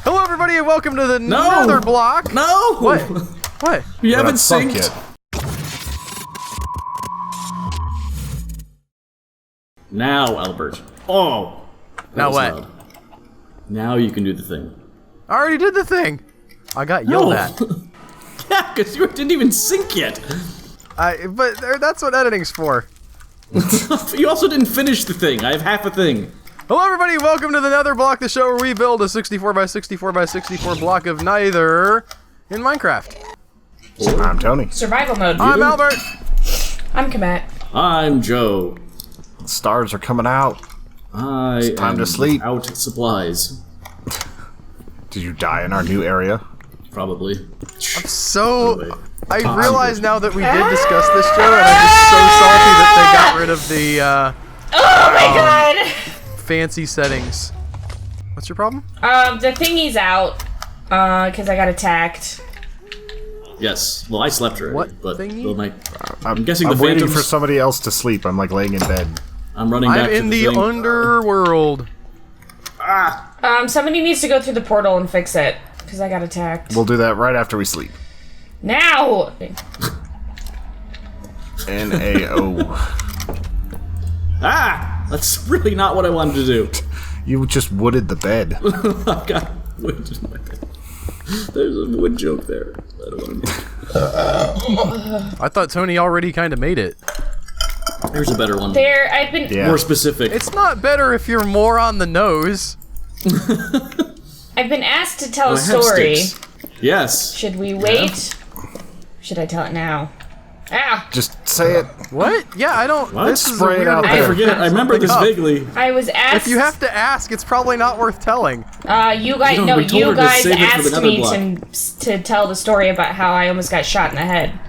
Hello, everybody, and welcome to the Netherblock. No! What? What? You haven't synced yet. Now, Albert. Oh! Now what? Loud. Now you can do the thing. I already did the thing. I got yelled at. Yeah, because you didn't even sync yet. But that's what editing's for. You also didn't finish the thing. I have half a thing. Hello, everybody, welcome to the Netherblock, the show where we build a 64 by 64 by 64 block of Nether in Minecraft. I'm Tony. Survival mode. I'm Albert. I'm Komette. I'm Joe. Stars are coming out. It's time to sleep. Out supplies. Did you die in our new area? Probably. So, I realize now that we did discuss this, Joe, and I'm just so salty that they got rid of the, Oh my god! fancy settings. What's your problem? The thingy's out, cause I got attacked. Yes. Well, I slept already. What but thingy? I'm guessing I'm the waiting phantoms. for somebody else to sleep. I'm like laying in bed. I'm running back I'm to in the the thing. underworld. Somebody needs to go through the portal and fix it, cause I got attacked. We'll do that right after we sleep. Now! N-A-O. Ah! That's really not what I wanted to do. You just wooded the bed. I got wood in my head. There's a wood joke there. I don't want to. I thought Tony already kind of made it. Here's a better one. I've been... Yeah. More specific. It's not better if you're more on the nose. I've been asked to tell a I have story. sticks. Yes. Should we wait? Should I tell it now? Ah! Just say it. What? Yeah, I don't. What? This is a Spray it weird out way there. I to forget it. I remember this something up. vaguely. I was asked... If you have to ask, it's probably not worth telling. you guys... No, No, we told you her to guys save it for the asked me Netherblock. to tell the story about how I almost got shot in the head.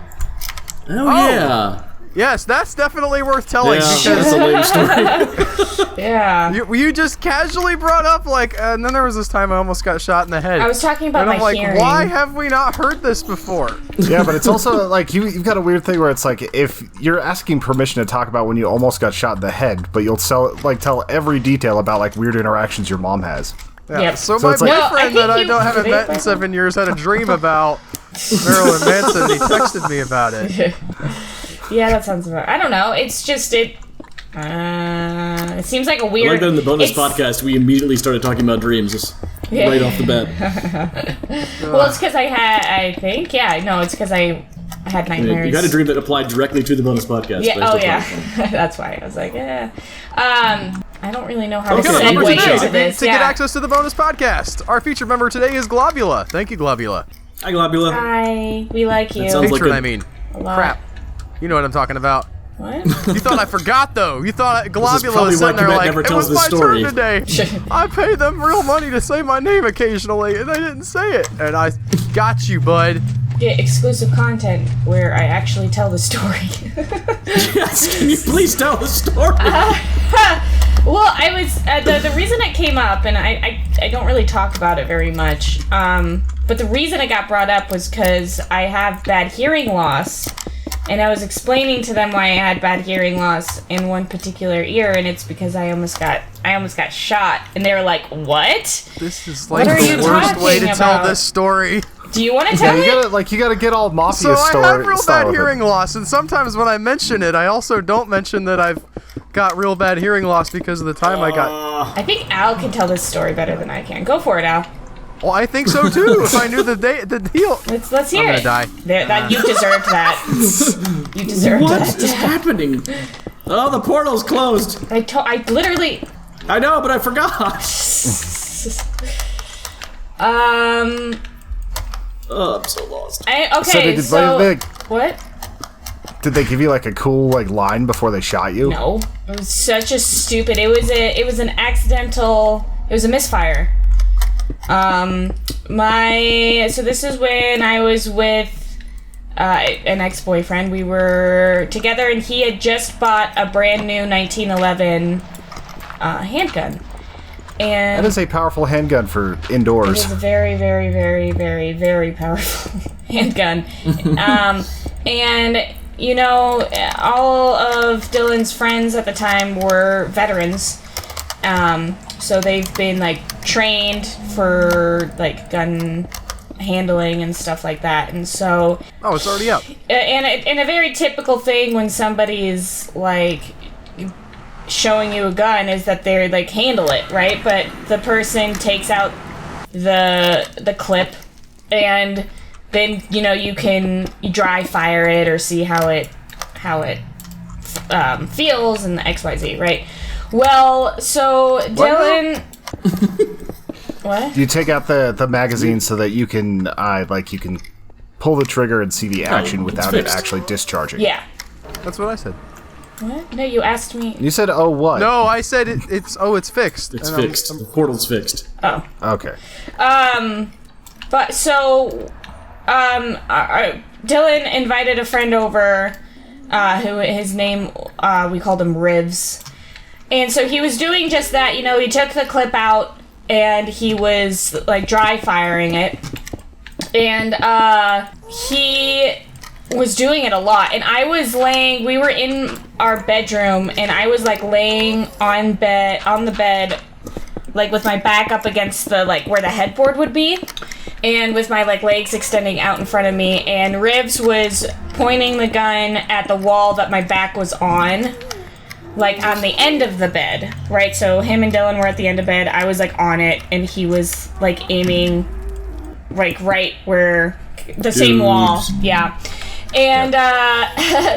Oh, yeah. Yes, that's definitely worth telling Yeah, because that's a lame story. Yeah. you just casually brought up and then there was this time I almost got shot in the head. I was talking about and I'm my like, hearing. why have we not heard this before? Yeah, but it's also like you've got a weird thing where it's like if you're asking permission to talk about when you almost got shot in the head, but you'll tell every detail about like weird interactions your mom has. Yeah. Yep. So So my it's like- boyfriend No, I that I think haven't you- met in 7 years had a dream about Marilyn Manson. He texted me about it. Yeah, that sounds about. I don't know. It's just it seems like a weird. Like that in the bonus it's- podcast, we immediately started talking about dreams just Yeah. right off the bat. Well, it's because it's because I had nightmares. You had a dream that applied directly to the bonus podcast. Yeah. but I Oh still yeah. thought it That's why I was like, yeah. I don't really know how Okay, to number segue today. into this. To Yeah. get access to the bonus podcast, our featured member today is Globula. Thank you, Globula. was. Hi, Globula. Hi, we like you. sounds like Patron, a- I mean. a lot. Crap. You know what I'm talking about. What? You thought I forgot, though. You thought is Globula probably was sitting why there Komette like, never it tells was this my story." turn today. I pay them real money to say my name occasionally, and they didn't say it. And I got you, bud. Get exclusive content where I actually tell the story. Yes, can you please tell the story? Well, I was the reason it came up, and I don't really talk about it very much. But the reason it got brought up was because I have bad hearing loss, and I was explaining to them why I had bad hearing loss in one particular ear, and it's because I almost got shot, and they were like, "What? This is like What are you the worst way to talking tell about? this story. Do you want to Yeah, tell it?" you gotta get all mafia So I story. have real style bad with it. hearing loss, and sometimes when I mention it, I also don't mention that I've got real bad hearing loss because of the time I got. I think Al can tell this story better than I can. Go for it, Al. Well, I think so too. If I knew the deal. Let's hear I'm gonna it. die. That you deserved that. You deserved What that. is happening? Oh, the portal's closed. I literally. I know, but I forgot. Oh, I'm so lost. Okay, what? Did they give you like a cool like line before they shot you? No, it was such a stupid. It was an accidental. It was a misfire. So this is when I was with an ex-boyfriend. We were together, and he had just bought a brand new 1911 handgun. And That is a powerful handgun for it indoors. is a very, very, very, very, very powerful handgun. And, you know, all of Dylan's friends at the time were veterans. So they've been like trained for like gun handling and stuff like that. And so it's already up. and a very typical thing when somebody is like showing you a gun is that they're like handle it, right? But the person takes out the clip, and then you dry fire it or see how it feels and the XYZ, right? Well, so Dylan. What? You take out the magazine so that you can pull the trigger and see the action without it actually discharging. Yeah. That's what I said. What? No, you asked me. You said, "Oh, what?" No, I said it's fixed. It's fixed. The portal's fixed. Oh. Okay. But so, Dylan invited a friend over, who his name, we called him Rivs. And so he was doing just that, he took the clip out and he was like dry firing it. And, he was doing it a lot. And I was we were in our bedroom and I was like laying on the bed, like with my back up against the, like where the headboard would be. And with my like legs extending out in front of me, and Rivs was pointing the gun at the wall that my back was on, like on the end of the bed, right? So him and Dylan were at the end of bed, I was like on it, and he was like aiming like right where the same wall. Yeah. And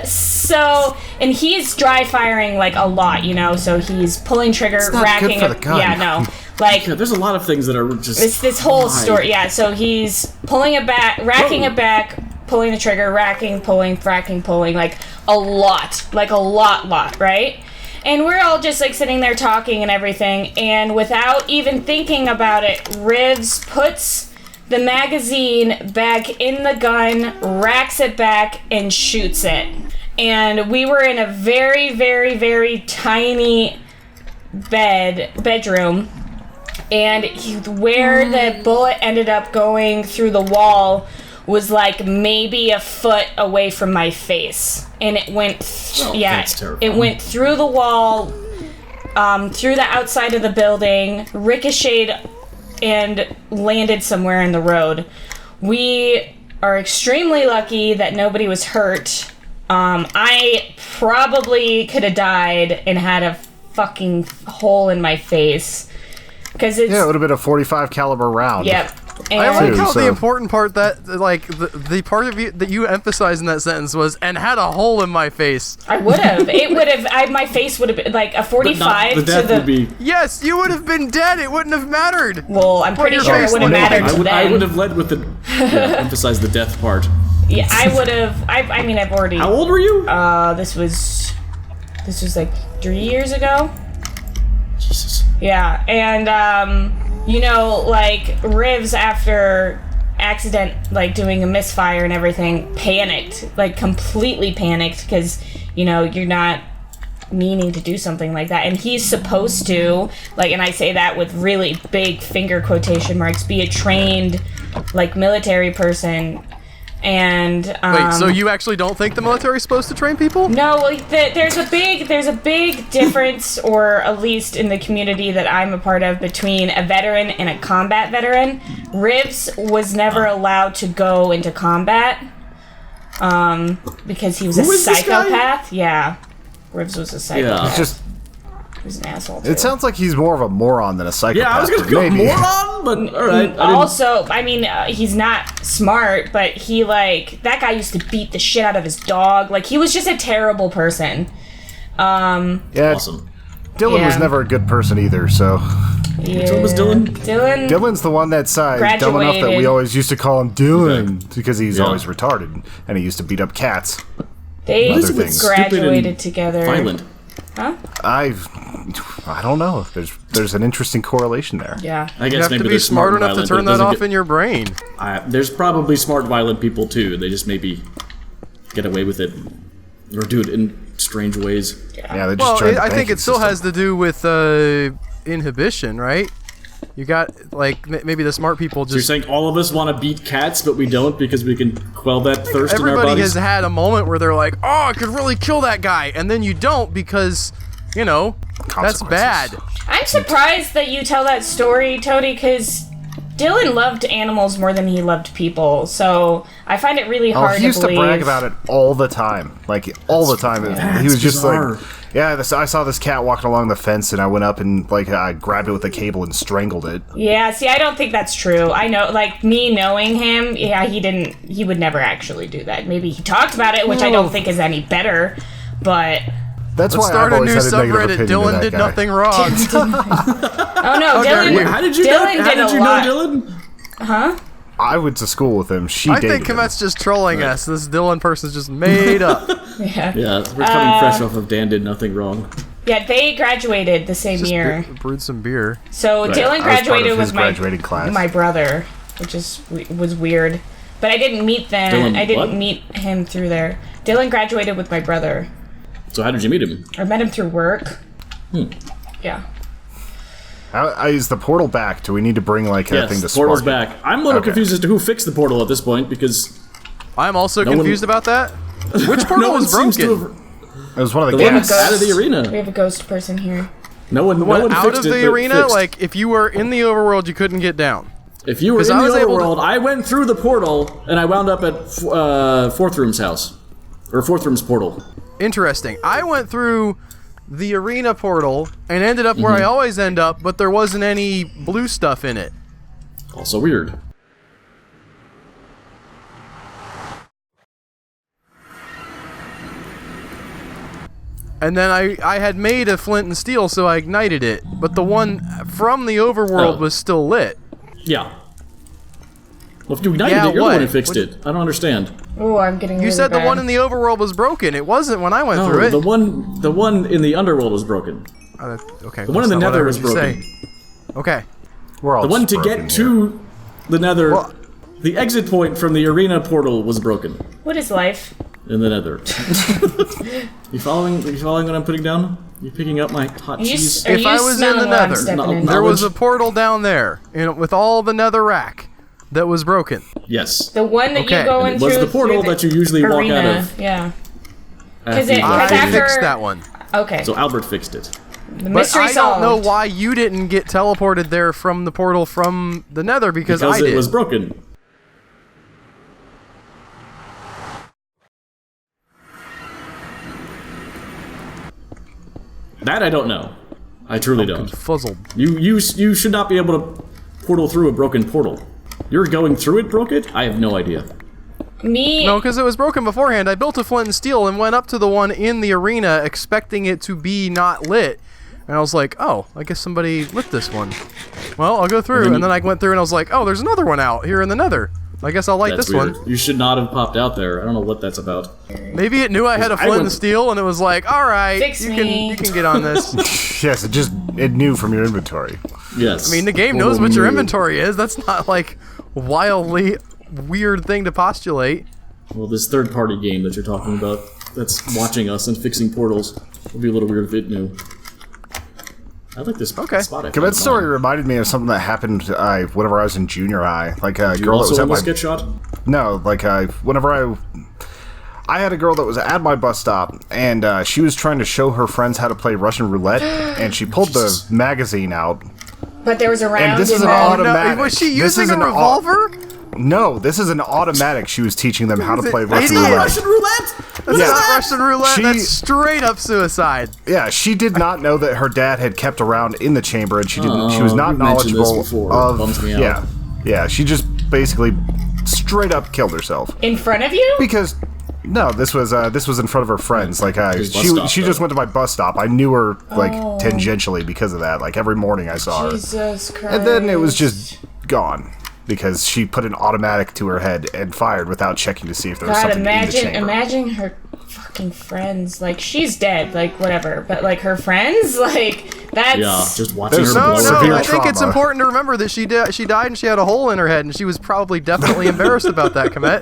so, and he's dry firing like a lot, so he's pulling trigger, it's not racking good for the gun. Yeah, no. Like, there's a lot of things that are just. It's this whole story, yeah. So he's pulling it back, racking it back, pulling the trigger, racking, pulling, fracking, pulling, like a lot, right? And we're all just like sitting there talking and everything, and without even thinking about it, Rivs puts the magazine back in the gun, racks it back, and shoots it. And we were in a very, very, very tiny bedroom. And where the bullet ended up going through the wall was like maybe a foot away from my face, and it went. That's terrifying. It went through the wall, through the outside of the building, ricocheted, and landed somewhere in the road. We are extremely lucky that nobody was hurt. I probably could have died and had a fucking hole in my face. It would have been a .45 caliber round. Yep. And I like how the important part that, like, the part of you that you emphasized in that sentence was, and had a hole in my face. I would have. It would have. My face would have been like a 45 the death to the. Would be... Yes, you would have been dead. It wouldn't have mattered. Well, I'm pretty your sure it face would have would have mattered to them. I would have led with the emphasize the death part. Yeah, I would have. I mean, I've already. How old were you? This was like 3 years ago. Jesus. Yeah, and like Rivs after accident, like doing a misfire and everything, panicked, like completely panicked, because you're not meaning to do something like that, and he's supposed to, like, and I say that with really big finger quotation marks, be a trained like military person. And wait, so you actually don't think the military's supposed to train people? No, there's a big difference, or at least in the community that I'm a part of, between a veteran and a combat veteran. Rivs was never allowed to go into combat, because he was a psychopath. Yeah, Rivs was a psychopath. It's just. He was an asshole too. It sounds like he's more of a moron than a psychopath. Yeah, I was gonna go moron, but all right. Also, I mean, he's not smart, but he, like, that guy used to beat the shit out of his dog. Like, he was just a terrible person. Yeah, awesome. Dylan was never a good person either, so. Yeah. Which one was Dylan? Dylan's the one that's dumb enough that we always used to call him Dylan, because he's always retarded, and he used to beat up cats. They Other things. graduated together. Violent. Huh? I don't know. There's an interesting correlation there. Yeah. I guess You have maybe to be they're smart enough to violent, turn but it that doesn't off in your brain. There's probably smart, violent people too. They just maybe get away with it, or do it in strange ways. Yeah, they just I think it still has to do with inhibition, right? You got, like, maybe the smart people just... So you're saying all of us want to beat cats, but we don't because we can quell that thirst in our bodies? Everybody has had a moment where they're like, oh, I could really kill that guy, and then you don't because, That's bad. I'm surprised that you tell that story, Tony, because Dylan loved animals more than he loved people, so I find it really hard to believe. He used to brag about it all the time. Like, all the time. He was just bizarre. like, yeah, I saw this cat walking along the fence, and I went up and, like, I grabbed it with a cable and strangled it. Yeah, see, I don't think that's true. I know, like, me knowing him, yeah, he would never actually do that. Maybe he talked about it, which I don't think is any better, but... That's Let's why start I've a new always had a negative subreddit. opinion of Dylan that did guy. nothing wrong. Oh no, Dylan! How did you Dylan know? did How did you a lot. know Dylan? Huh? I went to school with him. She I dated think him. Komette's just trolling us. This Dylan person's just made up. Yeah. Yeah, we're coming fresh off of Dan did nothing wrong. Yeah, they graduated the same Just year. brewed some beer. So Right. Dylan I was part graduated of his with graduating class. my brother, which was weird. But I didn't meet them. Dylan, I didn't what? meet him through there. Dylan graduated with my brother. So how did you meet him? I met him through work. Yeah. Is the portal back? Do we need to bring, like, a thing to Yes, the portal's spark it? back. I'm a little Okay. confused as to who fixed the portal at this point because I'm also No one- confused about that. Which portal no one was seems broken? to have. It was one of the The one gas. out of the We arena. have a ghost person here. No one Out fixed of it, the but arena, fixed. like if you were in the overworld, you couldn't get down. If you were in 'Cause the I was able to- overworld, I went through the portal and I wound up at Fourth Room's house. Or Fourth Room's portal. Interesting. I went through the arena portal and ended up where I always end up, but there wasn't any blue stuff in it. Also weird. And then I had made a flint and steel, so I ignited it. But the one from the overworld Oh. was still lit. Yeah. Well, if you ignited Yeah, it, you're the what? one who fixed it. I don't understand. Oh, I'm getting You really said the bad. one in the overworld was broken. It wasn't when I went through No, it. the one in the underworld was broken. Okay. The one in the Nether was broken. Okay. We're all The one just to broken get here. to the Nether, Well- the exit point from the arena portal was broken What is life? in the Nether. You following? Are you following what I'm putting down? You picking up my hot Are you, cheese? are If you I was in smelling the what I'm Nether, stepping No, in? no. There was a Knowledge. portal down there, with all the Nether rack that was broken. Yes. The one that Okay. you go And into it was the portal that you usually walk out arena. of. Yeah. After it- you I Because after- fixed that one. Okay. So Albert fixed it. The But mystery I solved. don't know why you didn't get teleported there from the portal from the Nether because I Because did. it was broken. That I don't know. I truly don't. Fuzzled. You should not be able to portal through a broken portal. You're going through it, broke it? I have no idea. Me. No, because it was broken beforehand. I built a flint and steel and went up to the one in the arena expecting it to be not lit. And I was like, oh, I guess somebody lit this one. Well, I'll go through. And then I went through and I was like, oh, there's another one out here in the Nether. I guess I'll light That's this weird. one. You should not have popped out there. I don't know what that's about. Maybe it knew I had a I flint went- and steel and it was like, all right, Fix you me. can get on this. Yes, it knew from your inventory. Yes. I mean, the game knows what your inventory is. That's not like wildly weird thing to postulate. Well, this third-party game that you're talking about, that's watching us and fixing portals, would be a little weird if it knew. I like this Okay. spot. I That found story mine. reminded me of something that happened whenever I was in junior high. Like a You girl that also was at almost my get shot? no, like whenever I had a girl that was at my bus stop, and she was trying to show her friends how to play Russian roulette, and she pulled the magazine out. But there was a round. And this is in an there. auto- Automatic. No, was she This using is a an revolver? No, this is an automatic. She was teaching them how to play Idiot. Russian roulette. Russian roulette? That's Yeah. not Russian roulette. She- That's straight up suicide. Yeah, she did not know that her dad had kept around in the chamber, and she didn't. She was not you've mentioned this knowledgeable before. of. Bums me out. Yeah. She just basically straight up killed herself In front of you? because. No, this was in front of her friends. Like His bus she stop, just though. went to my bus stop. I knew her like tangentially because of that. Like every morning I saw her, Jesus Christ. and then it was just gone because she put an automatic to her head and fired without checking to see if there was God, something in the chamber. imagine her fucking friends. Like, she's dead, like, whatever. But, like, her friends? Like, that's... Yeah, just watching There's her No, blow no, up. severe I think it's trauma. important to remember that she died and she had a hole in her head, and she was probably definitely embarrassed about that, Komette.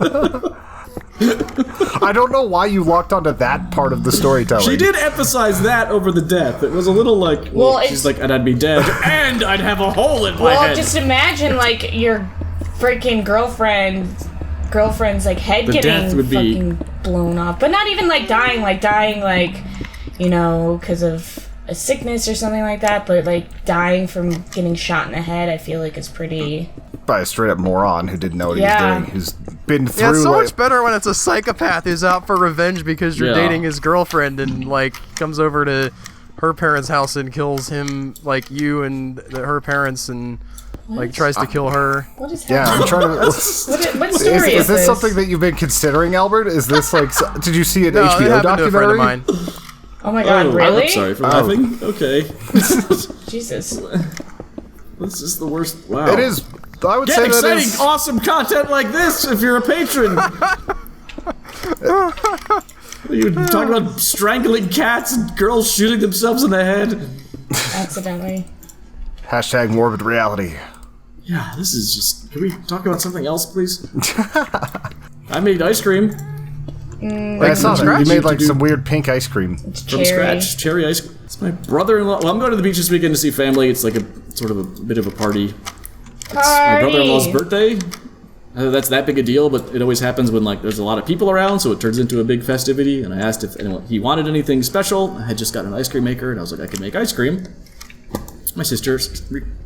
I don't know why you locked onto that part of the storytelling. She did emphasize that over the death. It was a little like, Well, she's it's- like, and I'd be dead, and I'd have a hole in my Well, head. just imagine, like, your freaking girlfriend's, like, head The getting death would be- fucking blown off. But not even, like, dying, you know, because of a sickness or something like that, but like dying from getting shot in the head, I feel like is pretty. By a straight up moron who didn't know what he was doing, who's been through. Yeah, it's so like, much better when it's a psychopath who's out for revenge because you're Yeah. dating his girlfriend and like comes over to her parents' house and kills him, like you and her parents, and like tries to kill her. What is Yeah, happening? I'm trying to. What story Is this something that you've been considering, Albert? Is this like? Did you see an No, it HBO happened to a friend of documentary? mine. Oh my god, really? I'm sorry for laughing. Okay. Jesus. This is the worst. Wow. It is. I would Get say that exciting, is. awesome content like this if you're a patron. You talk about strangling cats and girls shooting themselves in the head. Accidentally. Hashtag morbid reality. Yeah, this is just. Can we talk about something else, please? I made ice cream I saw that. scratch? You made like some weird pink ice cream. It's from cherry. scratch. Cherry ice cream. It's my brother-in-law. Well, I'm going to the beach this weekend to see family. It's like a sort of a bit of a party. It's my brother-in-law's birthday. That's that big a deal, but it always happens when like there's a lot of people around, so it turns into a big festivity. And I asked if anyone he wanted anything special. I had just got an ice cream maker, and I was like, I can make ice cream. My sister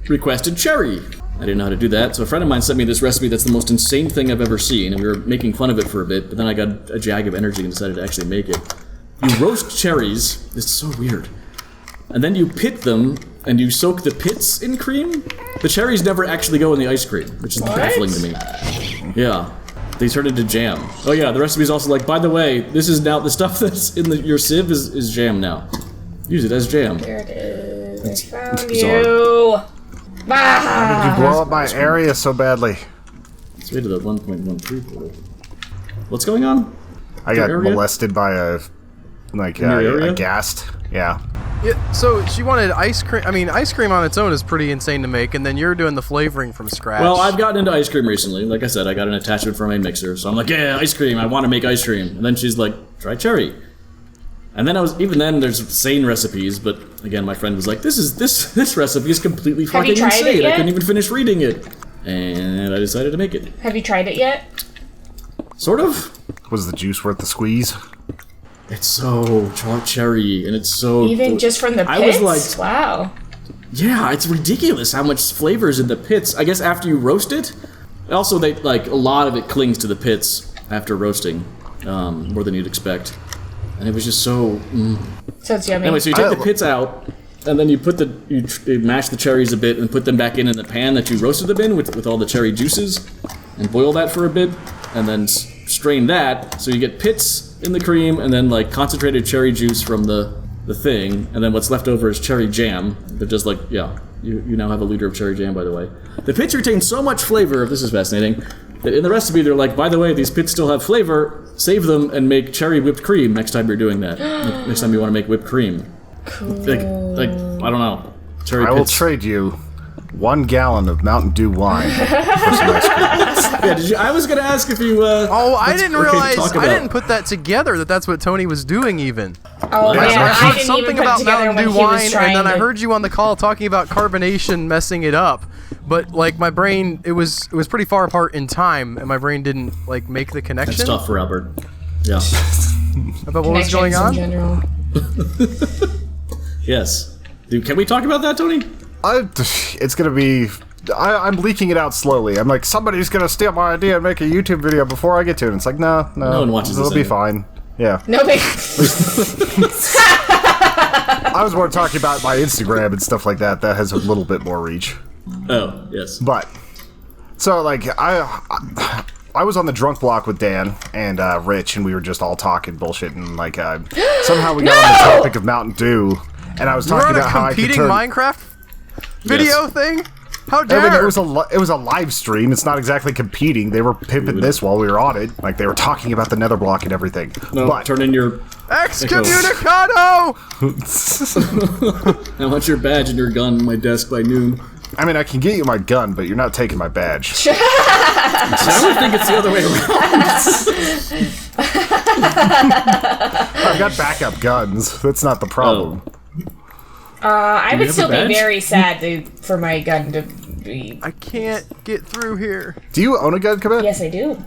requested cherry. I didn't know how to do that, so a friend of mine sent me this recipe that's the most insane thing I've ever seen, and we were making fun of it for a bit, but then I got a jag of energy and decided to actually make it. You roast cherries. It's so weird. And then you pit them, and you soak the pits in cream. The cherries never actually go in the ice cream, which is baffling to me. Yeah. They turn into jam. Oh yeah, the recipe's also like, by the way, this is now, the stuff that's in your sieve is jam now. Use it as jam. There it is. I found bizarre. you. Ah! You blow up my area so badly. Let's wait to the 1.13 portal. What's going on? I got area? molested by a your area? a ghast. Yeah. Yeah, so she wanted ice cream. I mean, ice cream on its own is pretty insane to make, and then you're doing the flavoring from scratch. Well, I've gotten into ice cream recently. Like I said, I got an attachment for my mixer, so I'm like, yeah, ice cream. I want to make ice cream. And then she's like, try cherry. And then even then, there's sane recipes, but again, my friend was like, this recipe is completely Have you fucking tried it insane. I yet? couldn't even finish reading it, and I decided to make it. Have you tried it yet? Sort of. Was the juice worth the squeeze? It's so cherry, and it's so Even just from the pits? I was like, wow. yeah, it's ridiculous how much flavor is in the pits. I guess after you roast it, also they like a lot of it clings to the pits after roasting, more than you'd expect. And it was just so. So it's yummy. Anyway, so you take the pits out, and then you put you mash the cherries a bit and put them back in the pan that you roasted them in with all the cherry juices, and boil that for a bit, and then strain that, so you get pits in the cream, and then like concentrated cherry juice from the thing, and then what's left over is cherry jam. They're just like, yeah, you now have a liter of cherry jam, by the way. The pits retain so much flavor, this is fascinating, that in the recipe they're like, by the way, these pits still have flavor, save them and make cherry whipped cream next time you're doing that. Next time you want to make whipped cream. Cool. Like I don't know. Cherry I will pits. trade you 1 gallon of Mountain Dew wine for some ice cream. Yeah, I was gonna ask if you. Oh, I didn't realize. talk I about- didn't put that together. That's what Tony was doing. Even. Oh, Yeah, man, so I I heard didn't something even put it about together Mountain when Dew he was wine, trying and then I to- heard you on the call talking about carbonation messing it up. But like my brain, it was pretty far apart in time, and my brain didn't like make the connection. That's tough for Albert. Yeah. About what was going Connections in on. general. Yes. Dude, can we talk about that, Tony? It's gonna be. I'm leaking it out slowly. I'm like, somebody's gonna steal my idea and make a YouTube video before I get to it. And it's like, no, No one watches it'll this be anyway. fine. Yeah. No big. I was more talking about my Instagram and stuff like that. That has a little bit more reach. Oh, yes. But so like I was on the drunk block with Dan and Rich, and we were just all talking bullshit, and like somehow we got on the topic of Mountain Dew, and I was You were talking on a about how I could competing turn. Minecraft video thing. How I dare! mean, it was a live stream. It's not exactly competing. They were pimping this while we were on it. Like they were talking about the Netherblock and everything. No, but turn in your. Excommunicado! I want your badge and your gun on my desk by noon. I mean, I can get you my gun, but you're not taking my badge. I would think it's the other way around. I've got backup guns. That's not the problem. I you would have still a be badge? very sad for my gun to be. I can't get through here. Do you own a gun, Komette? Yes, I do.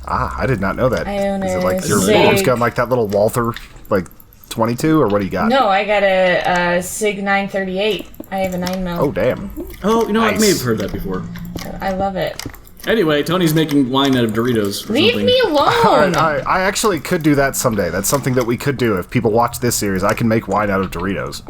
Ah, I did not know that. I own Is it a like your Sig. mom's gun, like that little Walther, like 22, or what do you got? No, I got a Sig 938. I have a 9mm. Oh, damn. Oh, you know what? I Nice. may have heard that before. I love it. Anyway, Tony's making wine out of Doritos. Or Leave something. me alone. I actually could do that someday. That's something that we could do. If people watch this series, I can make wine out of Doritos.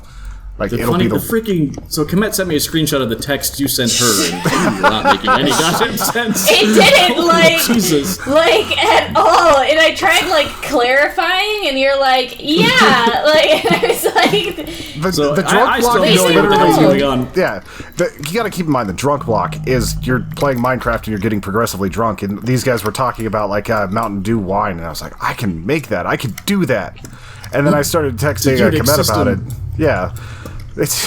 Like, The it'll funny, be the freaking. So Komette sent me a screenshot of the text you sent her, and you're not making any goddamn sense. It didn't, like, Jesus. like, at all. And I tried, like, clarifying, and you're like, yeah. Like, and I was like, the drunk I block still is don't know literally... what's going on. Yeah, you gotta keep in mind the drunk block is you're playing Minecraft and you're getting progressively drunk, and these guys were talking about like Mountain Dew wine, and I was like, I can make that, I can do that, and then I started texting Unix Komette about it. system. Yeah, it's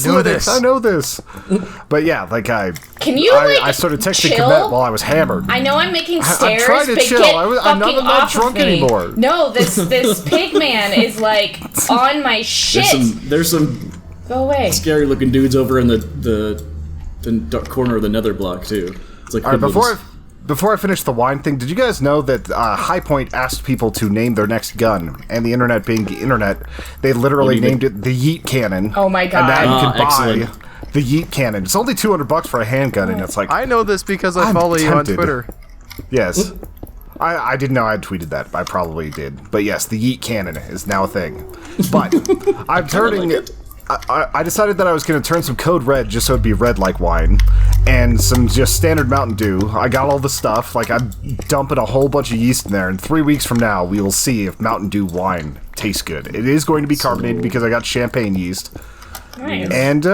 know Linux, this. I know this, but yeah, like can you, like, I started texting chill? Komette while I was hammered. I know I'm making I'm stairs, trying to but chill. get I'm fucking not off drunk of me. anymore. No, this pig man is, like, on my shit. There's some Go away. scary looking dudes over in the dark corner of the Netherblock too. It's like All right, hoodlums. before I finish the wine thing, did you guys know that High Point asked people to name their next gun, and the internet being the internet, they literally What do you named it the Yeet Cannon. Oh my God. And now you can buy excellent. the Yeet Cannon. It's only $200 for a handgun, and it's like, I know this because I I'm follow you on tempted. Twitter. yes. I didn't know I had tweeted that. I probably did. But yes, the Yeet Cannon is now a thing. But I'm turning... like it. I decided that I was going to turn some Code Red just so it'd be red like wine, and some just standard Mountain Dew. I got all the stuff. Like, I'm dumping a whole bunch of yeast in there, and 3 weeks from now, we will see if Mountain Dew wine tastes good. It is going to be carbonated because I got champagne yeast. Nice. And,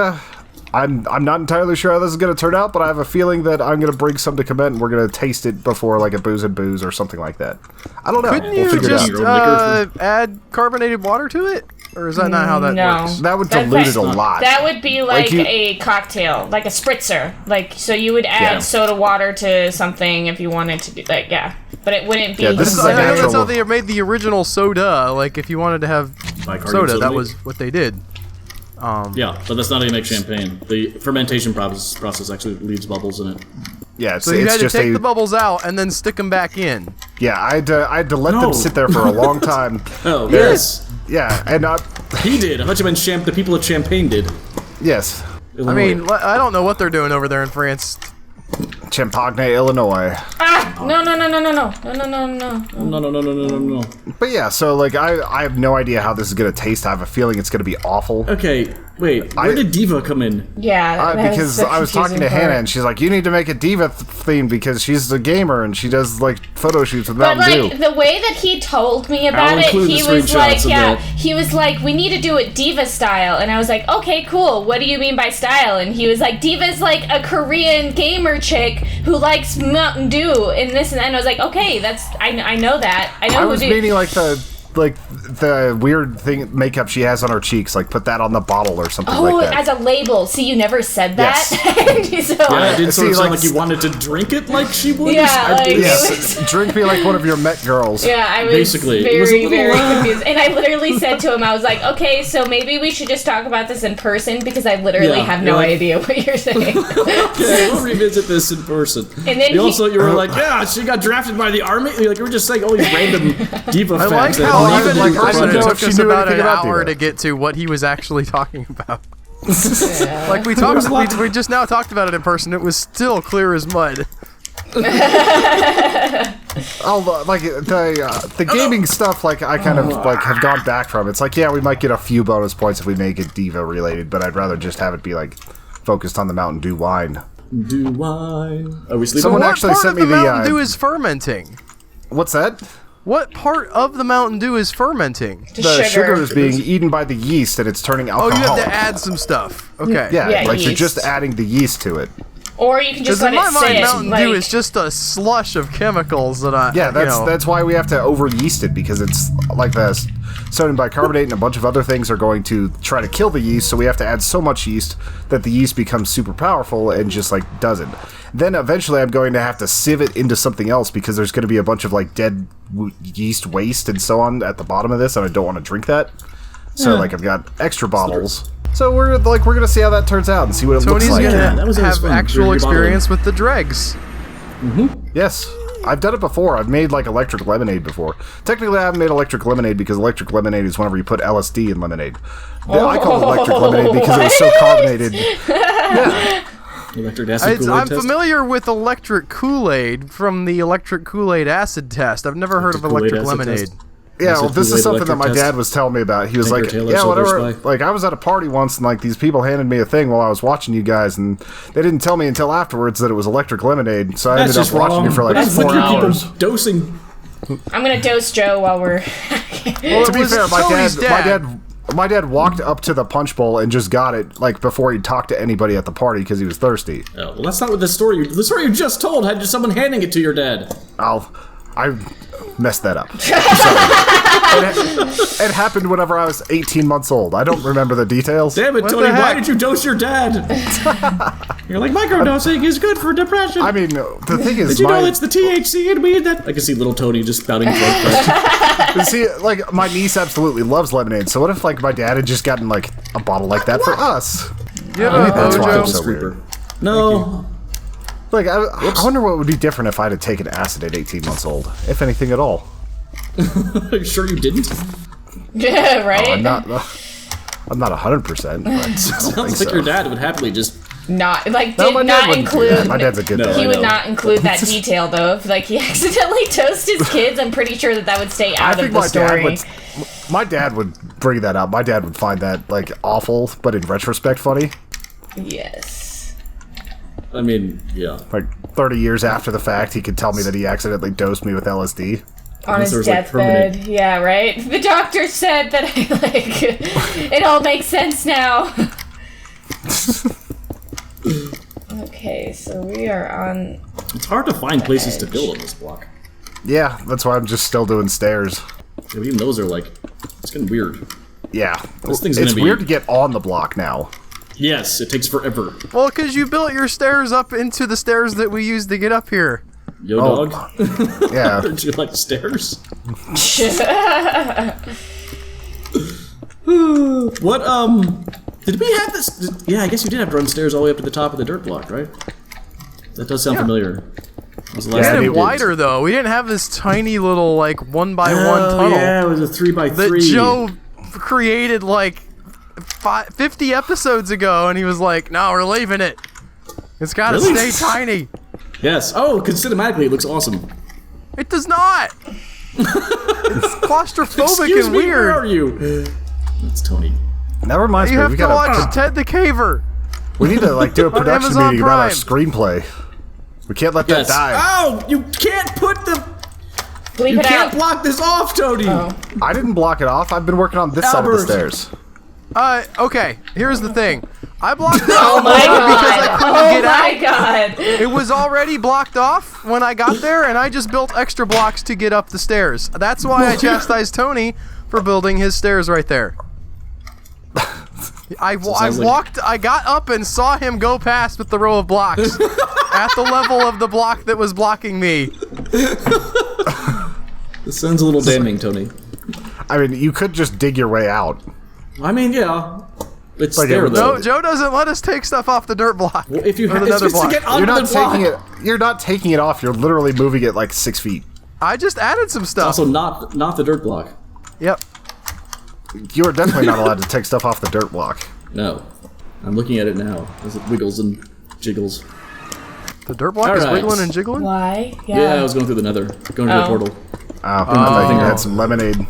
I'm not entirely sure how this is going to turn out, but I have a feeling that I'm going to bring some to Komette and we're going to taste it before, like, a Booze and Booze or something like that. I don't know. Couldn't We'll you figure just it Your own liquor add carbonated water to it? Or is that not how that No. works? That would That's dilute it a like- lot. That would be like you- a cocktail, like a spritzer. Like, so you would add Yeah. soda water to something if you wanted to do that, yeah. But it wouldn't be... Yeah, this is I a know that's natural- how they made the original soda. Like, if you wanted to have Bicarbonated soda, soda that leak? was what they did. Yeah, but that's not how you make champagne. The fermentation process actually leaves bubbles in it. Yeah, it's, So you it's had to just take a... the bubbles out and then stick them back in. Yeah, I had to let No. them sit there for a long time. Oh, yes. Yeah, and He did. I thought you meant the people at Champagne did. yes, I mean, I don't know what they're doing over there in France. Champagne, Illinois. Ah! No, no, no, no, no, no. No, no, no, no. No. But yeah, so like I have no idea how this is gonna taste. I have a feeling it's gonna be awful. Okay, wait. Where did Diva come in? Yeah, that Because the I was talking to confusing Hannah part. and she's like, "You need to make a diva theme because she's a gamer and she does like photo shoots with But Mountain like Dew." the way that he told me about I'll it, include he the was like, screenshots of yeah, that. he was like, we need to do it diva style, and I was like, okay, cool. What do you mean by style? And he was like, diva's like a Korean gamer chick who likes Mountain Dew and this and that. And I was like, okay, that's I know that. I know I who was do. meaning like the weird thing makeup she has on her cheeks, like put that on the bottle or something Oh, like that. as a label. See, you never said that. So, Yeah, it did sort of See, sound like- like you wanted to drink it like she would. Yeah, like, Yes, drink me like one of your Met girls. Yeah, I was Basically, it was a very, little, very confused. And I literally said to him, I was like, okay, so maybe we should just talk about this in person because I literally Yeah, have you're no like- idea what you're saying. Okay, we'll revisit this in person. And then you were like, yeah, she got drafted by the army. Like, you were just saying all these random diva I like facts. that how don't even even in like, I person didn't it know took if she us knew about an anything about hour Diva. to get to what he was actually talking about. Like we talked, we just now talked about it in person. It was still clear as mud. Oh, like the gaming stuff, like I kind of like have gone back from. It's like, yeah, we might get a few bonus points if we make it diva related, but I'd rather just have it be like focused on the Mountain Dew wine. Do wine. Are we sleeping? Someone What actually part sent of me the the, Mountain Dew is fermenting? What's that? What part of the Mountain Dew is fermenting? The sugar is being eaten by the yeast and it's turning Oh, you alcoholic. have to add some stuff. Okay. Yeah, Yeah, like you're yeast. just adding the yeast to it. Or you can just Because in let my it mind, sit. Mountain like, Dew is just a slush of chemicals that I. Yeah, you know. that's why we have to over yeast it, because it's like the sodium bicarbonate and a bunch of other things are going to try to kill the yeast, so we have to add so much yeast that the yeast becomes super powerful and just like doesn't. Then eventually I'm going to have to sieve it into something else because there's going to be a bunch of like dead yeast waste and so on at the bottom of this, and I don't want to drink that. So like I've got extra bottles. So we're gonna see how that turns out and see what it Tony's looks like. gonna Yeah, that was always have fun. actual Drinking your experience with the dregs. Yes. I've done it before. I've made like electric lemonade before. Technically, I haven't made electric lemonade because electric lemonade is whenever you put LSD in lemonade. I call it electric lemonade because it was so carbonated. Yeah. Electric acid Kool-Aid I'm test? familiar with electric Kool-Aid from the electric Kool-Aid acid test. I've never heard of Kool-Aid electric acid lemonade. test? Yeah, well, Acid this is Kool-Aid something that my electric dad test. was telling me about. He was Tinker like, Tailor yeah, Soldier whatever. Spy. Like, I was at a party once, and like these people handed me a thing while I was watching you guys, and they didn't tell me until afterwards that it was electric lemonade. So I That's ended up just watching wrong. you for like That's 4 what you hours. people dosing. I'm gonna dose Joe while we're. Well, To it be was fair, Tony's my dad walked up to the punch bowl and just got it like before he talked to anybody at the party because he was thirsty. Oh, well, that's not what the story you just told had someone handing it to your dad. I messed that up. It happened whenever I was 18 months old. I don't remember the details. Damn it, What Tony, the why heck? did you dose your dad? You're like, microdosing is good for depression. I mean, the thing is, Did you know it's the THC in weed that... I can see little Tony just spouting throat cracks. see, like my niece absolutely loves lemonade. So what if like my dad had just gotten like a bottle like that for us? You have a That's why I'm Mojo? so weird. No. Like I wonder what would be different if I'd have taken acid at 18 months old, if anything at all. Are you sure you didn't? Yeah, right. I'm not 100%. But Sounds like your dad would happily just... Not like No, did my dad not wouldn't do include. that. My dad's a good No, dad. He I would know. not include that detail though. If like he accidentally toasted his kids, I'm pretty sure that would stay I out think of the my story. dad would. My dad would bring that up. My dad would find that like awful, but in retrospect, funny. Yes. I mean, yeah. Like 30 years after the fact, he could tell me that he accidentally dosed me with LSD. On Unless his there was, like, deathbed. permanent- Yeah, right. The doctor said that I like. It all makes sense now. Okay, so we are on. It's hard to find places to build on this block. Yeah, that's why I'm just still doing stairs. Yeah, even those are like... It's getting weird. Yeah, This thing's it's gonna be- weird to get on the block now. Yes, it takes forever. Well, because you built your stairs up into the stairs that we used to get up here. Yo, Oh. dog. Yeah, Do you like stairs? What, Did we have this... Yeah, I guess you did have to run stairs all the way up to the top of the dirt block, right? That does sound familiar. That was the We last Yeah, had thing it we did. wider though. We didn't have this tiny little like 1x1 Oh, tunnel yeah, it was a 3x3. that Joe created like 50 episodes ago, and he was like, "No, we're leaving it. It's got to Really? stay tiny." Yes. Oh, because cinematically it looks awesome. It does not. It's claustrophobic Excuse and me, where are weird. you? That's Tony. that reminds You me. have We to watch gotta. Ted the Caver. We need to like do a production Amazon meeting about our Prime. screenplay. We can't let Yes. that die. Oh, you can't put the... Bleep You it can't out. block this off, Tony! Oh. I didn't block it off. I've been working on this side of the Albert. stairs. Okay, here's the thing. I blocked it Oh off my because I god! couldn't Oh get my out. god! It was already blocked off when I got there, and I just built extra blocks to get up the stairs. That's why I chastised Tony for building his stairs right there. I sounds like- walked, I got up and saw him go past with the row of blocks at the level of the block that was blocking me. This sounds a little damning, Tony. I mean, you could just dig your way out. I mean, yeah. It's Like there, it- though. No, Joe doesn't let us take stuff off the dirt block. Well, if you Or have... the It's nether just to block. get onto You're not the block. taking it. You're not taking it off. You're literally moving it like 6 feet. I just added some stuff. Also, not the dirt block. Yep. You are definitely not allowed to take stuff off the dirt block. No. I'm looking at it now as it wiggles and jiggles. The dirt block is Alright. wiggling and jiggling? Why? Yeah, I was going through the nether. Going to the Oh. portal. I think I had some lemonade.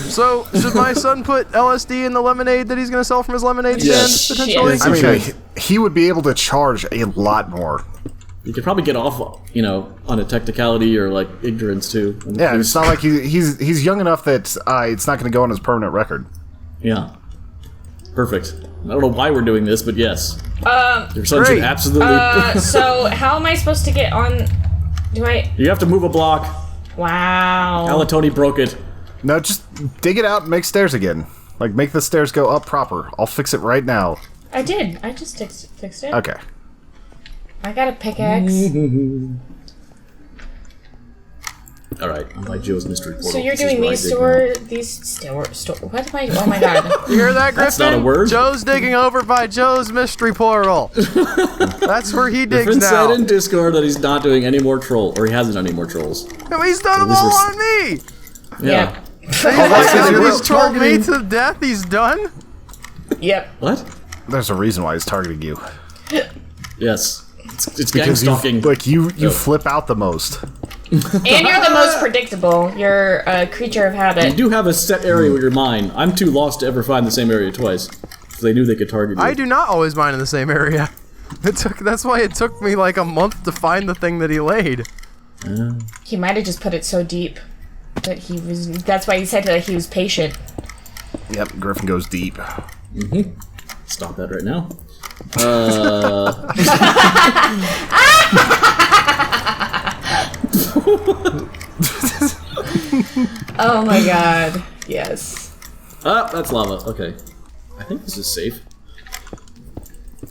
So, should my son put LSD in the lemonade that he's going to sell from his lemonade stand, Yes. potentially? Yes. I mean, Okay. he would be able to charge a lot more. You could probably get off, on a technicality or, like, ignorance, too. And Yeah, please- it's not like he's young enough that it's not going to go on his permanent record. Yeah. Perfect. I don't know why we're doing this, but yes. Your son great. should absolutely... So how am I supposed to get on? Do I? You have to move a block. Wow. Alatoni broke it. No, just dig it out and make stairs again. Like, make the stairs go up proper. I'll fix it right now. I did. I just fixed it. Okay. I got a pickaxe. All right, I'm by Joe's mystery portal. So you're This is doing where I these dig store. What am I? Oh my god. You hear that, Griffin? That's not a word. Joe's digging over by Joe's mystery portal. That's where he digs Griffin now. said in Discord that he's not doing any more troll, or he hasn't done any more trolls. No, he's done them These all were- on me. Yeah. He's trolled me to death. He's done. Yep. What? There's a reason why he's targeting you. Yes. It's gang Because stalking. you flip out the most. And you're the most predictable. You're a creature of habit. You do have a set area where you're mine. I'm too lost to ever find the same area twice. Because they knew they could target you. I do not always mine in the same area. That's why it took me like a month to find the thing that he laid. He might have just put it so deep that he was. That's why he said that he was patient. Yep, Griffin goes deep. Stop that right now. Oh my god. Yes. Ah, that's lava. Okay. I think this is safe.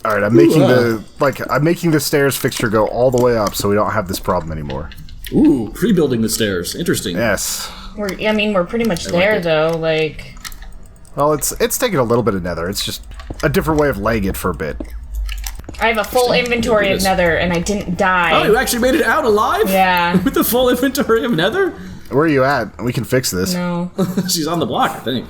All right, I'm making the stairs fixture go all the way up, so we don't have this problem anymore. Ooh, pre-building the stairs. Interesting. Yes. We're pretty much there it. though. Like, Well, it's taking a little bit of nether. It's just a different way of laying it for a bit. I have a full inventory of nether, and I didn't die. Oh, you actually made it out alive? Yeah. With the full inventory of nether? Where are you at? We can fix this. No, She's on the block, I think.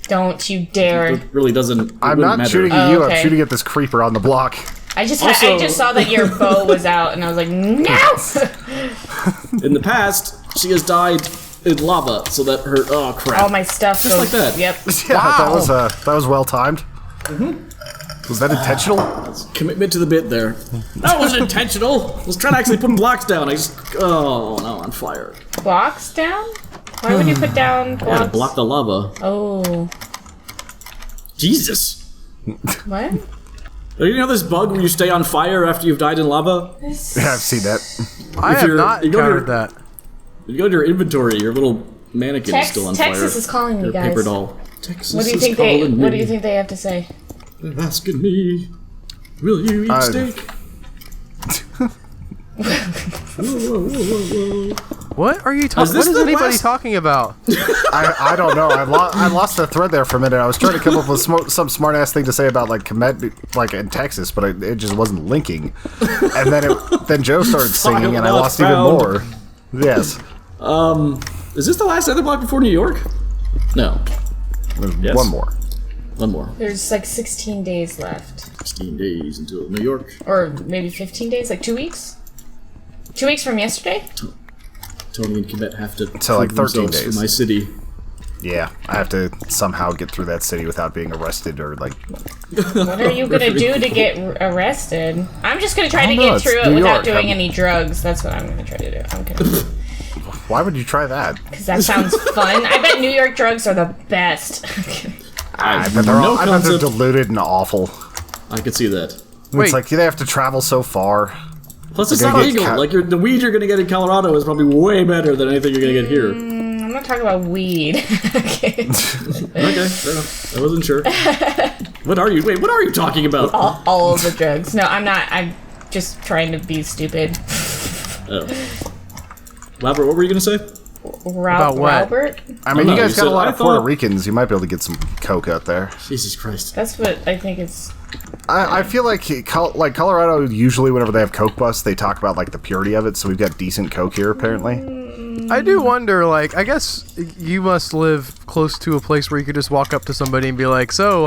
don't you dare! It really doesn't. I'm not shooting at you. I'm shooting at this creeper on the block. I just Also- I just saw that your bow was out, and I was like, no. In the past, she has died in lava, so that her. Oh crap! All my stuff Just goes. like that. Yep. Yeah, Wow. that was well timed. Was that intentional? Commitment to the bit there. That wasn't intentional. I was trying to actually put blocks down. I just. Oh no, on fire. Blocks down? Why would you put down I had blocks? to block the lava. Oh, Jesus. what? You know this bug where you stay on fire after you've died in lava? Yeah, I've seen that. I have not you go to encountered your- that. You go to your inventory, your little mannequin is still on fire. Texas is calling me, Your guys. paper doll. Texas What do you is think calling me. What do you think they have to say? They're asking me, will you eat steak? What are you Is talking? this What is the anybody last- talking about? I don't know. I lost the thread there for a minute. I was trying to come up with some smart ass thing to say about like Komette, like in Texas, but it just wasn't linking. And then Joe started singing, and I not lost found. even more. Yes. Is this the last Netherblock before New York? No. Yes. One more. One more. There's like 16 days left, 16 days until New York. or maybe 15 days, like 2 weeks. 2 weeks from yesterday. Tony and Komette have to So, like, prove 13 themselves days. for my city. Yeah, I have to somehow get through that city without being arrested or like. What are you gonna do to get arrested? I'm just gonna try to don't know, get it's through it New without York, doing I'm- any drugs. That's what I'm gonna try to do. I'm kidding. Why would you try that? Because that sounds fun. I bet New York drugs are the best. I bet they're no I bet they're concept. diluted and awful. I could see that. Wait. It's like they have to travel so far. Plus, it's They're not gonna get legal. ca- Like the weed you're gonna get in Colorado is probably way better than anything you're gonna get here. I'm not talking about weed. Okay. Okay, fair enough. I wasn't sure. What are you? Wait, what are you talking about? all of the drugs. No, I'm not. I'm just trying to be stupid. Oh. Robert, what were you gonna say? About what? Robert? I mean, no, you guys you got a said- lot I of Puerto thought- Ricans. You might be able to get some coke out there. Jesus Christ. That's what I think it's. I feel like Colorado usually whenever they have coke busts, they talk about like the purity of it. So we've got decent coke here apparently. I do wonder, like, I guess you must live close to a place where you could just walk up to somebody and be like, so,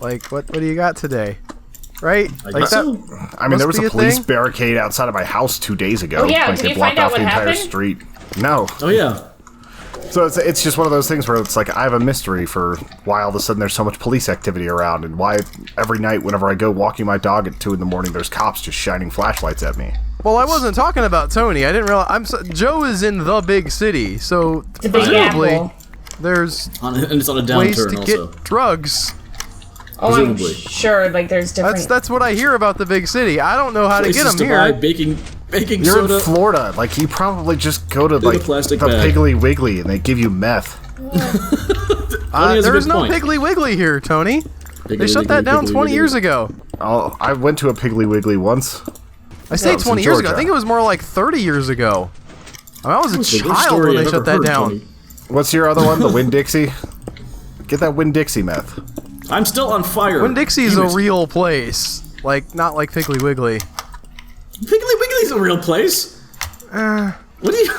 like, what do you got today? Right? I Like guess that. so. I mean, there was Must be a a police thing. barricade outside of my house 2 days ago. Oh, yeah, Like did they you blocked find out off the what entire happened? street. No. Oh yeah. So it's just one of those things where it's like I have a mystery for why all of a sudden there's so much police activity around, and why every night whenever I go walking my dog at 2 in the morning, there's cops just shining flashlights at me. Well, I wasn't talking about Tony. I didn't realize. Joe is in the big city, so It's a big presumably apple. there's And it's on a ways downturn to also. get drugs. Oh, I'm Presumably. sure. Like, there's different. That's what I hear about the big city. I don't know how to get Places them to buy here. baking You're soda. in Florida, like you probably just go to like plastic the bag. Piggly Wiggly and they give you meth. Tony has a There's good no point. Piggly Wiggly here, Tony. They Piggly shut that Wiggly, down Piggly 20 Wiggly. years ago. Oh, I went to a Piggly Wiggly once. I say it was in 20 years ago. I Georgia. think it was more like 30 years ago. I was a It's the worst child story when they I've shut ever that heard, down. Tony. What's your other one? The Winn-Dixie? Get that Winn-Dixie meth. I'm still on fire. Winn-Dixie is Damn a it. real place. Like, not like Piggly Wiggly. Piggly Wiggly's a real place. What do you?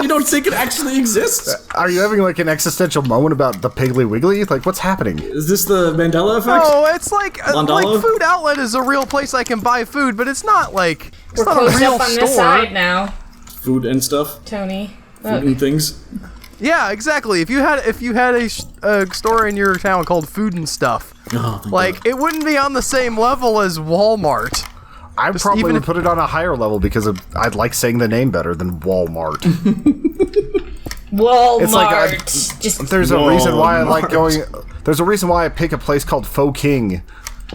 You don't think it actually exists? Are you having like an existential moment about the Piggly Wiggly? Like, what's happening? Is this the Mandela effect? No, it's like Mandala? Food Outlet is a real place I can buy food, but it's not like it's We're not a close real up on store. this side now, Food and stuff, Tony. food and things. Yeah, exactly. If you had a store in your town called Food and Stuff, Oh, thank like God. it wouldn't be on the same level as Walmart. I probably even would if- put it on a higher level because I'd like saying the name better than Walmart. Walmart. It's like Just There's a reason why I like Walmart. going. There's a reason why I pick a place called Faux King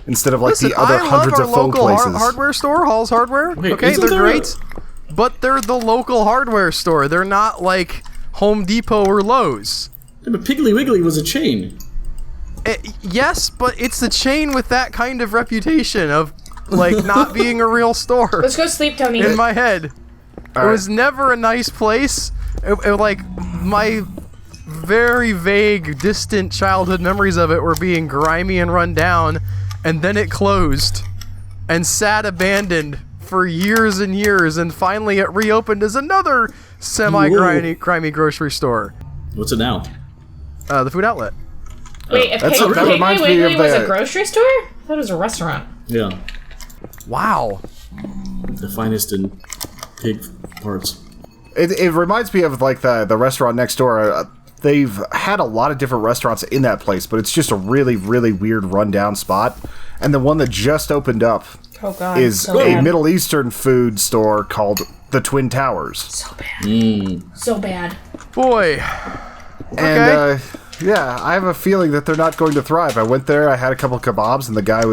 instead of like Listen, the other I love hundreds our of faux local places. hardware store, Hall's Hardware. Wait, okay, isn't they're there great, but they're the local hardware store. They're not like Home Depot or Lowe's. Yeah, but Piggly Wiggly was a chain. Yes, but it's a chain with that kind of reputation of like not being a real store. let's go sleep, Tony. In my head, it right. was never a nice place. Like my very vague, distant childhood memories of it were being grimy and run down, and then it closed and sat abandoned for years and years, and finally it reopened as another grimy grocery store. What's it now? The Food Outlet. Wait, a That's- Piggly that reminds me Wiggly of was a the- grocery store? I thought it was a restaurant. Yeah, Wow. the finest in pig parts. It reminds me of like the restaurant next door. They've had a lot of different restaurants in that place, but it's just a really, really weird rundown spot. And the one that just opened up Oh god. is so a bad. Middle Eastern food store called the Twin Towers. So bad. So bad. Boy. And yeah, I have a feeling that they're not going to thrive. I went there, I had a couple kebabs, and the guy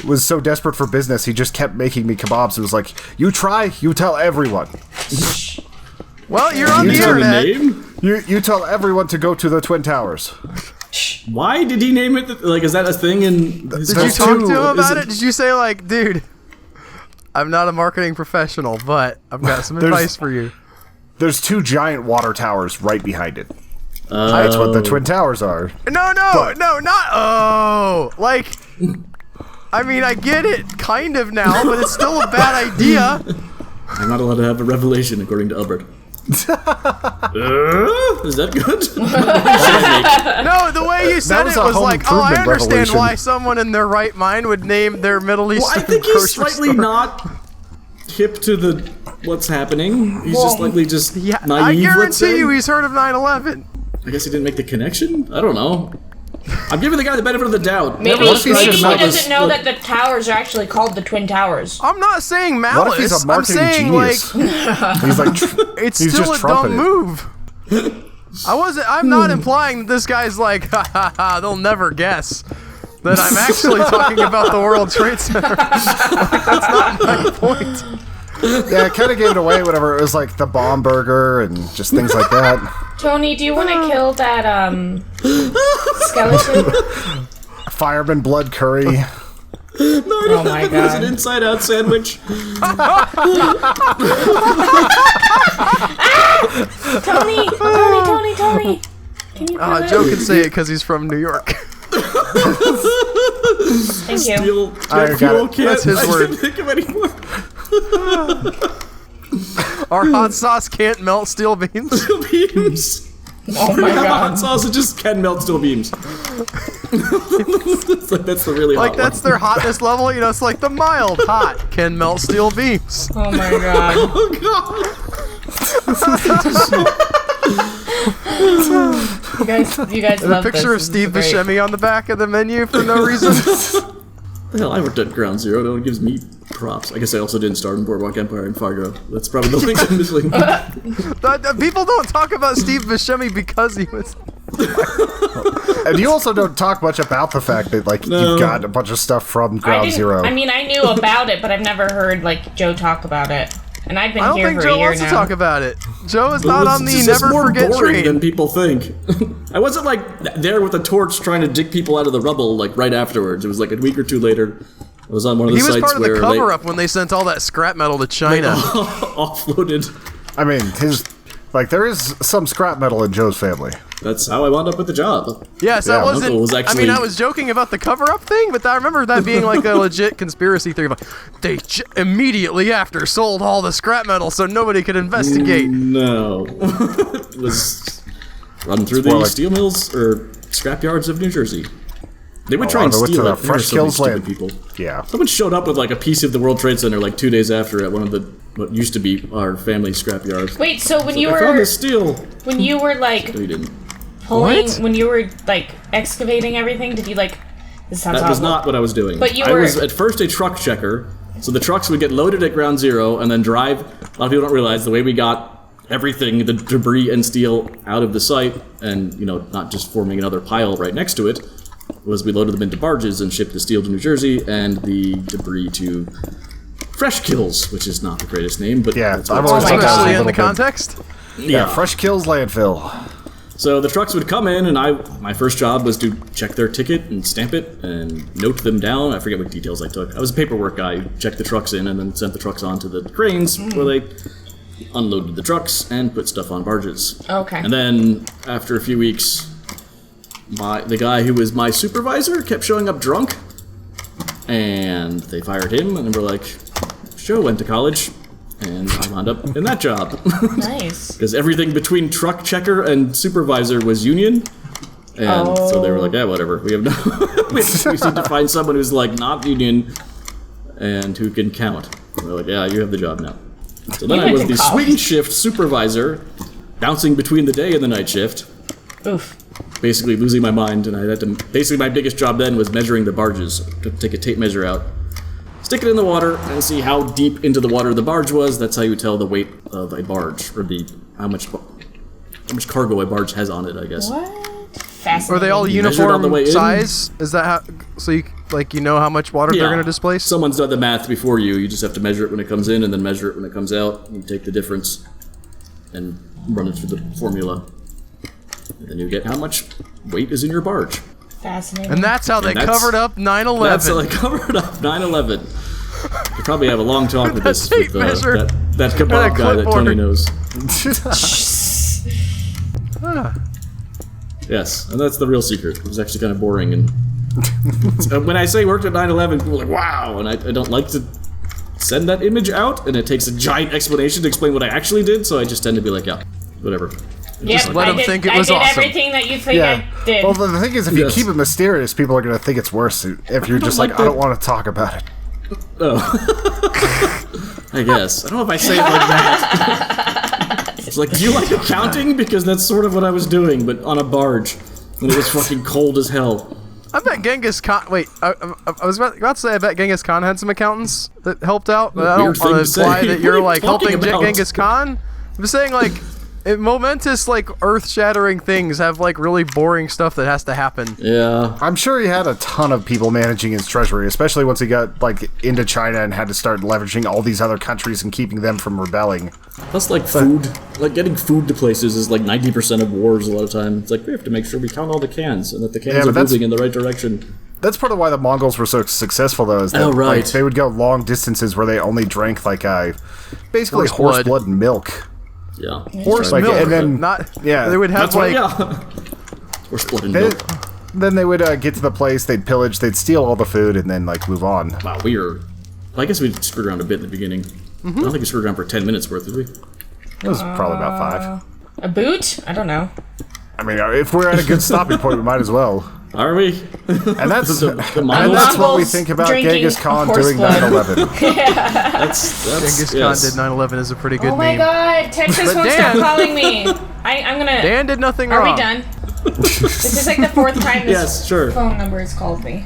was so desperate for business, he just kept making me kebabs. It was like, you try, you tell everyone. Well, you're on You the tell the internet. name? You tell everyone to go to the Twin Towers. Why did he name it? Like, is that a thing in his Did you There's talk two- to him is about it- it? Did you say like, dude, I'm not a marketing professional, but I've got some advice for you. There's two giant water towers right behind it. That's what the Twin Towers are. No, not oh. Like, I mean, I get it, kind of now, but it's still a bad idea. I'm not allowed to have a revelation, according to Albert. Is that good? No, the way you said was it a was home like, oh, I improvement understand revelation. why someone in their right mind would name their Middle Well, Eastern I think he's grocery slightly store. not hip to the what's happening. He's just slightly just Yeah, naive. I Let's guarantee say. you he's heard of 9/11. I guess he didn't make the connection. I don't know. I'm giving the guy the benefit of the doubt. Maybe, Never if he described maybe said him he out as, doesn't know like, that the towers are actually called the Twin Towers. I'm not saying What malice. if he's a I'm marketing saying genius? like He's like, it's he's still just a dumb trumping it. move. I'm not implying that this guy's like, ha ha ha, they'll never guess that I'm actually talking about the World Trade Center. Like, that's not my point. yeah, it kind of gave it away whenever it was like the bomb burger and just things like that. Tony, do you want to kill that skeleton? Fireman blood curry. Oh my It was an god. inside-out sandwich. Tony. Can you kill it? Joe can say it because he's from New York. Thank you. Fuel, I jet got fuel it. kit. That's his I word. didn't think of any more. Our hot sauce can't melt steel beams. Steel beams. Oh my Hot god. sauce, it just can melt steel beams. It's like, that's the really Like hot that's one. their hotness level. You know, it's like the mild hot can melt steel beams. Oh my god. Oh god. You guys The love picture of this. Steve This is great. Buscemi on the back of the menu for no reason. Hell, I worked at Ground Zero. No one gives me props. I guess I also didn't start in Boardwalk Empire and Fargo. That's probably the link I'm missing. People don't talk about Steve Buscemi because he was. And you also don't talk much about the fact that like No. you've got a bunch of stuff from Ground Zero. I mean, I knew about it, but I've never heard like Joe talk about it. And I've been I don't here think for a Joe year wants now. to talk about it. Joe is But not it's on the just never more forget boring train. than people think. I wasn't like there with a torch trying to dig people out of the rubble like right afterwards. It was like a week or two later. I was on one of the He was sites part of the where cover-up when they sent all that scrap metal to China. offloaded. I mean, there is some scrap metal in Joe's family. That's how I wound up with the job. Yes, Yeah, that wasn't. Uncle was actually- I was joking about the cover-up thing, but I remember that being like a legit conspiracy theory. Like, they immediately after sold all the scrap metal so nobody could investigate. No. It was run through more the like- steel mills or scrap yards of New Jersey. They would try and they went steal to it. the There were Fresh so many Kills stupid land. people. Yeah. Someone showed up with like a piece of the World Trade Center like 2 days after at one of the what used to be our family scrap yards. Wait, so when you I found were this steel. like No, you didn't. pulling, What? when you were like excavating everything, did you like? This sounds That was awful. not what I was doing. But you I were- was at first a truck checker. So the trucks would get loaded at ground zero and then drive. A lot of people don't realize the way we got everything, the debris and steel out of the site, and not just forming another pile right next to it, was we loaded them into barges and shipped the steel to New Jersey and the debris to Fresh Kills, which is not the greatest name, but Yeah, that's what I've it's always called. thought that was a Especially in the little bit- context. Yeah, Fresh Kills landfill. So the trucks would come in, and my first job was to check their ticket and stamp it and note them down. I forget what details I took. I was a paperwork guy. Checked the trucks in and then sent the trucks onto the cranes where they unloaded the trucks and put stuff on barges. Okay. And then after a few weeks, the guy who was my supervisor kept showing up drunk, and they fired him. And they were like, "Joe went to college." And I wound up in that job. Nice. Because everything between truck checker and supervisor was union. And so they were like, yeah, whatever. We have no. we just need to find someone who's like not union and who can count. And we're like, yeah, you have the job now. So then I went was to the college. swing shift supervisor, bouncing between the day and the night shift, Oof. basically losing my mind. And I had to. Basically, my biggest job then was measuring the barges. To take a tape measure out, stick it in the water, and see how deep into the water the barge was. That's how you tell the weight of a barge, or how much cargo a barge has on it, I guess. What? Fascinating. Are they all measured on the way uniform in? size? Is that how? So you how much water they're Yeah. going to displace? Someone's done the math before you. You just have to measure it when it comes in and then measure it when it comes out. You take the difference and run it through the formula. And then you get how much weight is in your barge. Fascinating. And that's how they that's- covered up 9/11. That's how they covered up 9/11. You probably have a long talk with this tape with measure. that And a kebab guy that clipboard. Tony knows. Ah. Yes, and that's the real secret. It was actually kind of boring. And when I say worked at 9/11, people are like, wow, and I don't like to send that image out, and it takes a giant explanation to explain what I actually did, so I just tend to be like, yeah, whatever. Yep, let I 'em did, think it I was did awesome. everything that you think Yeah. I did. Well, the thing is, if you Yes. keep it mysterious, people are going to think it's worse if you're just like like, I don't want to talk about it. I guess. I don't know if I say it like that. It's like, do you like accounting? Because that's sort of what I was doing, but on a barge. When it was fucking cold as hell. I bet Genghis Khan. Wait, I was about to say I bet Genghis Khan had some accountants that helped out. But I Weird don't want thing to to imply say. that you're What are you like talking helping about? Genghis Khan. I'm just saying like momentous, like earth-shattering things have like really boring stuff that has to happen. Yeah. I'm sure he had a ton of people managing his treasury, especially once he got like into China and had to start leveraging all these other countries and keeping them from rebelling. Plus, like, food. Like, getting food to places is like 90% of wars a lot of time. It's like, we have to make sure we count all the cans and that the cans Yeah, are but that's- moving in the right direction. That's part of why the Mongols were so successful, though, is that Oh, right. like, they would go long distances where they only drank like basically Horse horse blood. blood and milk. Yeah. Horse Like, milk, and then- not. yeah. They would have That's why, like. yeah. Horse blood and They- milk. Then they would get to the place, they'd pillage, they'd steal all the food, and then like move on. Wow, we are. I guess we screwed around a bit in the beginning. I don't think we screwed around for 10 minutes worth, did we? It was probably about 5. A boot? I don't know. I mean, if we're at a good stopping point, we might as well. Are we? And that's The and Mongols? that's what we Mongols think about drinking Genghis Khan horse doing blood. 9/11. That's Genghis Khan yes. did 9/11 is a pretty good Oh my meme. god, Texas But won't Dan- stop calling me. I'm gonna. Dan did nothing Are wrong. we done? This is like the 4th time this Yes, sure. phone number has called me.